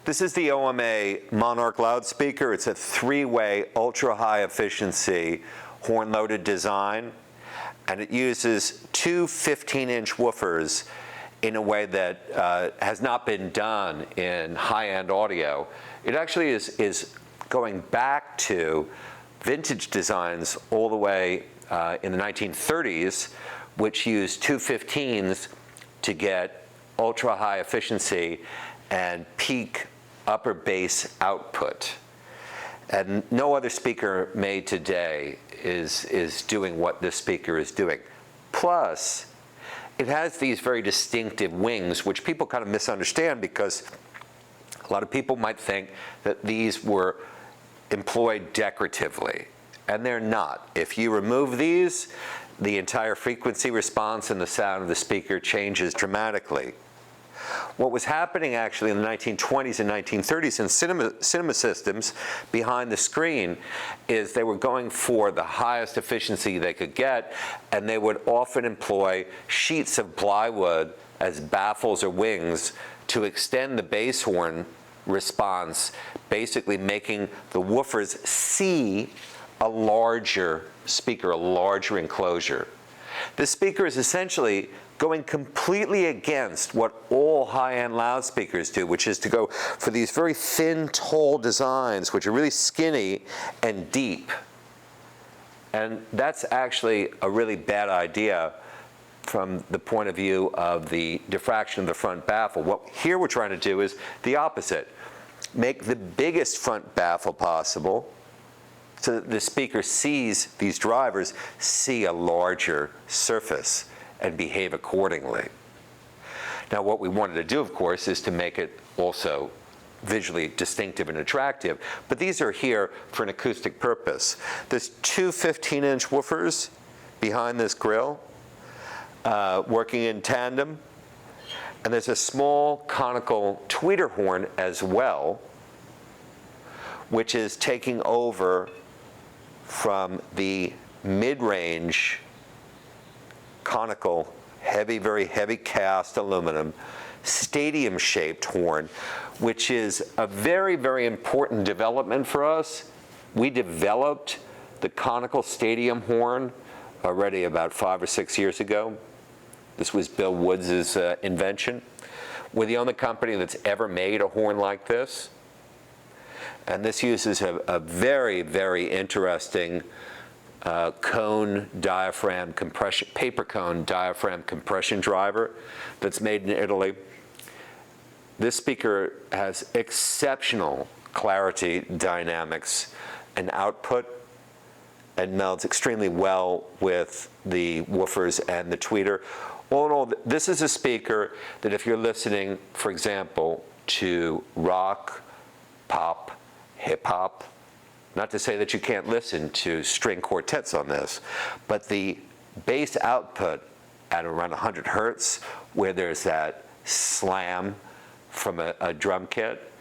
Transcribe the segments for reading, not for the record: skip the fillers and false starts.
This is the OMA Monarch Loudspeaker. It's a three-way, ultra-high efficiency horn-loaded design, and it uses two 15-inch woofers in a way that has not been done in high-end audio. It actually is going back to vintage designs all the way in the 1930s, which used two 15s to get ultra-high efficiency and peak upper bass output. And no other speaker made today is doing what this speaker is doing. Plus, it has these very distinctive wings, which people kind of misunderstand because a lot of people might think that these were employed decoratively, and they're not. If you remove these, the entire frequency response and the sound of the speaker changes dramatically. What was happening actually in the 1920s and 1930s in cinema systems behind the screen is they were going for the highest efficiency they could get, and they would often employ sheets of plywood as baffles or wings to extend the bass horn response, basically making the woofers see a larger speaker, a larger enclosure. This speaker is essentially going completely against what all high-end loudspeakers do, which is to go for these very thin, tall designs, which are really skinny and deep. And that's actually a really bad idea from the point of view of the diffraction of the front baffle. What here we're trying to do is the opposite. Make the biggest front baffle possible so that the speaker sees, these drivers see a larger surface and behave accordingly. Now, what we wanted to do, of course, is to make it also visually distinctive and attractive, but these are here for an acoustic purpose. There's two 15-inch woofers behind this grill, working in tandem, and there's a small conical tweeter horn as well, which is taking over from the mid-range conical, heavy, very heavy cast aluminum, stadium-shaped horn, which is a very, very important development for us. We developed the conical stadium horn already about 5 or 6 years ago. This was Bill Woods' invention. We're the only company that's ever made a horn like this. And this uses a very, very interesting cone diaphragm compression, paper cone diaphragm compression driver that's made in Italy. This speaker has exceptional clarity, dynamics, and output, and melds extremely well with the woofers and the tweeter. All in all, this is a speaker that if you're listening, for example, to rock, pop, hip hop, not to say that you can't listen to string quartets on this, but the bass output at around 100 hertz, where there's that slam from a drum kit,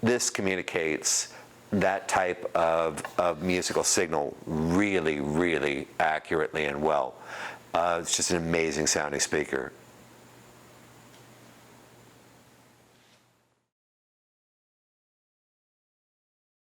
this communicates that type of musical signal really, really accurately and well. It's just an amazing sounding speaker.